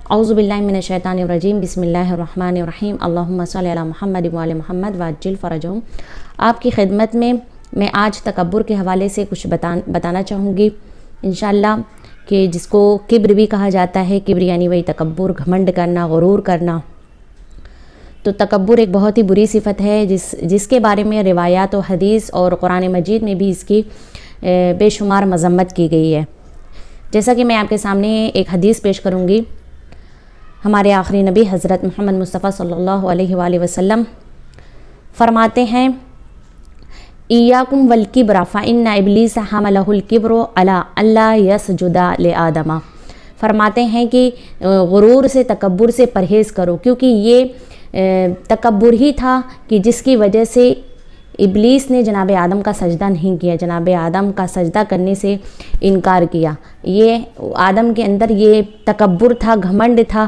اعوذ باللہ من الشیطان الرجیم، بسم اللہ الرحمن الرحیم، اللہم صلی علی محمد وعلی محمد وعجل فرجہم۔ آپ کی خدمت میں آج تکبر کے حوالے سے کچھ بتانا چاہوں گی انشاءاللہ، کہ جس کو کبر بھی کہا جاتا ہے۔ کبر یعنی وہی تکبر، گھمنڈ کرنا، غرور کرنا۔ تو تکبر ایک بہت ہی بری صفت ہے جس کے بارے میں روایات و حدیث اور قرآن مجید میں بھی اس کی بے شمار مذمت کی گئی ہے۔ جیسا کہ میں آپ کے سامنے ایک حدیث پیش کروں گی، ہمارے آخری نبی حضرت محمد مصطفیٰ صلی اللہ علیہ وآلہ وسلم فرماتے ہیں، ایاکم والکبر فإن ابلیس حملہ الکبر علی الا یسجد لآدم۔ فرماتے ہیں کہ غرور سے، تکبر سے پرہیز کرو، کیونکہ یہ تکبر ہی تھا کہ جس کی وجہ سے ابلیس نے جناب آدم کا سجدہ نہیں کیا، جناب آدم کا سجدہ کرنے سے انکار کیا۔ یہ آدم کے اندر یہ تکبر تھا، گھمنڈ تھا،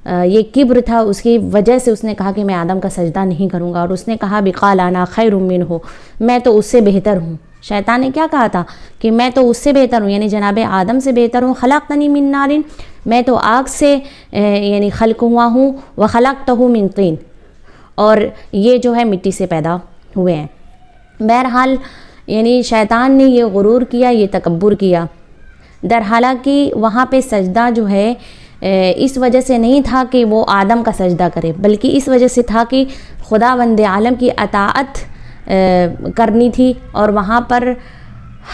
یہ کبر تھا، اس کی وجہ سے اس نے کہا کہ میں آدم کا سجدہ نہیں کروں گا، اور اس نے کہا بقال انا خیر منہ، میں تو اس سے بہتر ہوں۔ شیطان نے کیا کہا تھا کہ میں تو اس سے بہتر ہوں، یعنی جناب آدم سے بہتر ہوں۔ خلقتنی من نار، میں تو آگ سے یعنی خلق ہوا ہوں، وخلقتہ من طین، اور یہ جو ہے مٹی سے پیدا ہوئے ہیں۔ بہرحال یعنی شیطان نے یہ غرور کیا، یہ تکبر کیا، حالانکہ وہاں پہ سجدہ جو ہے اس وجہ سے نہیں تھا کہ وہ آدم کا سجدہ کرے، بلکہ اس وجہ سے تھا کہ خداوند عالم کی اطاعت کرنی تھی، اور وہاں پر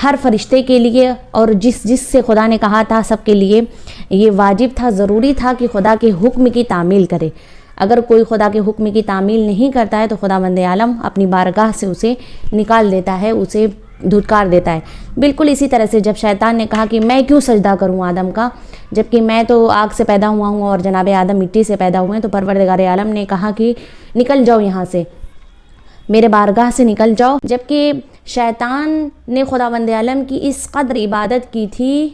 ہر فرشتے کے لیے اور جس سے خدا نے کہا تھا سب کے لیے یہ واجب تھا، ضروری تھا کہ خدا کے حکم کی تعمیل کرے۔ اگر کوئی خدا کے حکم کی تعمیل نہیں کرتا ہے تو خداوند عالم اپنی بارگاہ سے اسے نکال دیتا ہے، اسے دھتکار دیتا ہے۔ بالکل اسی طرح سے جب شیطان نے کہا کہ میں کیوں سجدہ کروں آدم کا، جبکہ میں تو آگ سے پیدا ہوا ہوں اور جناب آدم مٹی سے پیدا ہوئے ہیں، تو پروردگار عالم نے کہا کہ نکل جاؤ یہاں سے، میرے بارگاہ سے نکل جاؤ۔ جبکہ شیطان نے خداوند عالم کی اس قدر عبادت کی تھی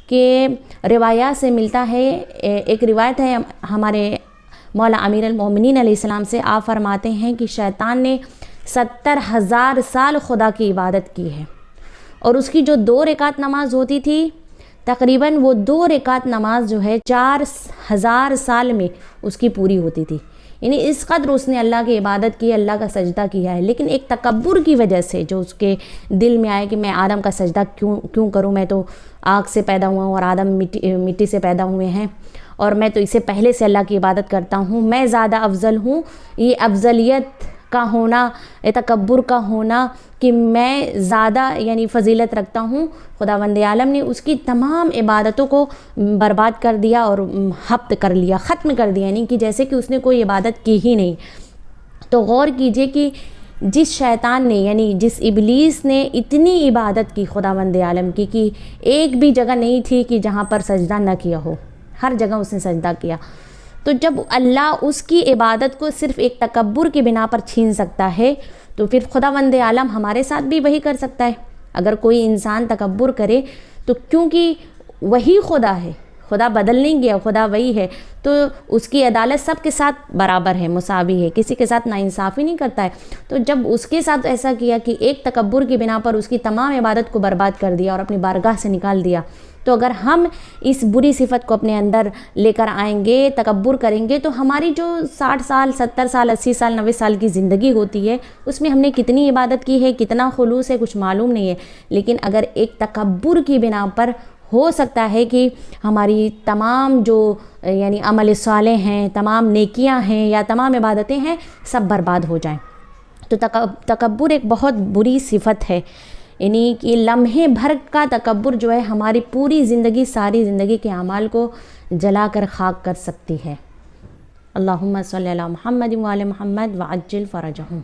کہ روایات سے ملتا ہے، ایک روایت ہے ہمارے مولا امیر المومنین علیہ السلام سے، آپ فرماتے ہیں کہ شیطان نے 70,000 سال خدا کی عبادت کی ہے، اور اس کی جو 2 رکعت نماز ہوتی تھی، تقریباً وہ 2 رکعت نماز جو ہے 4,000 سال میں اس کی پوری ہوتی تھی۔ یعنی اس قدر اس نے اللہ کی عبادت کی، اللہ کا سجدہ کیا ہے، لیکن ایک تکبر کی وجہ سے جو اس کے دل میں آئے کہ میں آدم کا سجدہ کیوں کروں، میں تو آگ سے پیدا ہوا ہوں اور آدم مٹی سے پیدا ہوئے ہیں، اور میں تو اس سے پہلے سے اللہ کی عبادت کرتا ہوں، میں زیادہ افضل ہوں۔ یہ افضلیت کا ہونا، تکبر کا ہونا کہ میں زیادہ یعنی فضیلت رکھتا ہوں، خداوند عالم نے اس کی تمام عبادتوں کو برباد کر دیا اور حبط کر لیا، ختم کر دیا، یعنی کہ جیسے کہ اس نے کوئی عبادت کی ہی نہیں۔ تو غور کیجئے کہ جس شیطان نے یعنی جس ابلیس نے اتنی عبادت کی خداوند عالم کی کہ ایک بھی جگہ نہیں تھی کہ جہاں پر سجدہ نہ کیا ہو، ہر جگہ اس نے سجدہ کیا۔ تو جب اللہ اس کی عبادت کو صرف ایک تکبر کی بنا پر چھین سکتا ہے، تو پھر خداوند عالم ہمارے ساتھ بھی وہی کر سکتا ہے۔ اگر کوئی انسان تکبر کرے تو کیونکہ وہی خدا ہے، خدا بدل نہیں گیا، خدا وہی ہے، تو اس کی عدالت سب کے ساتھ برابر ہے، مساوی ہے، کسی کے ساتھ ناانصافی نہیں کرتا ہے۔ تو جب اس کے ساتھ ایسا کیا کہ ایک تکبر کی بنا پر اس کی تمام عبادت کو برباد کر دیا اور اپنی بارگاہ سے نکال دیا، تو اگر ہم اس بری صفت کو اپنے اندر لے کر آئیں گے، تکبر کریں گے، تو ہماری جو 60 سال، 70 سال، 80 سال، 90 سال کی زندگی ہوتی ہے، اس میں ہم نے کتنی عبادت کی ہے، کتنا خلوص ہے، کچھ معلوم نہیں ہے۔ لیکن اگر ایک تکبر کی بنا پر ہو سکتا ہے کہ ہماری تمام جو یعنی عمل صالح ہیں، تمام نیکیاں ہیں یا تمام عبادتیں ہیں، سب برباد ہو جائیں۔ تو تکبر ایک بہت بری صفت ہے، یعنی کہ لمحے بھر کا تکبر جو ہے ہماری پوری زندگی، ساری زندگی کے اعمال کو جلا کر خاک کر سکتی ہے۔ اللہم صلی علی محمد وعلی محمد وعجل فرجہم۔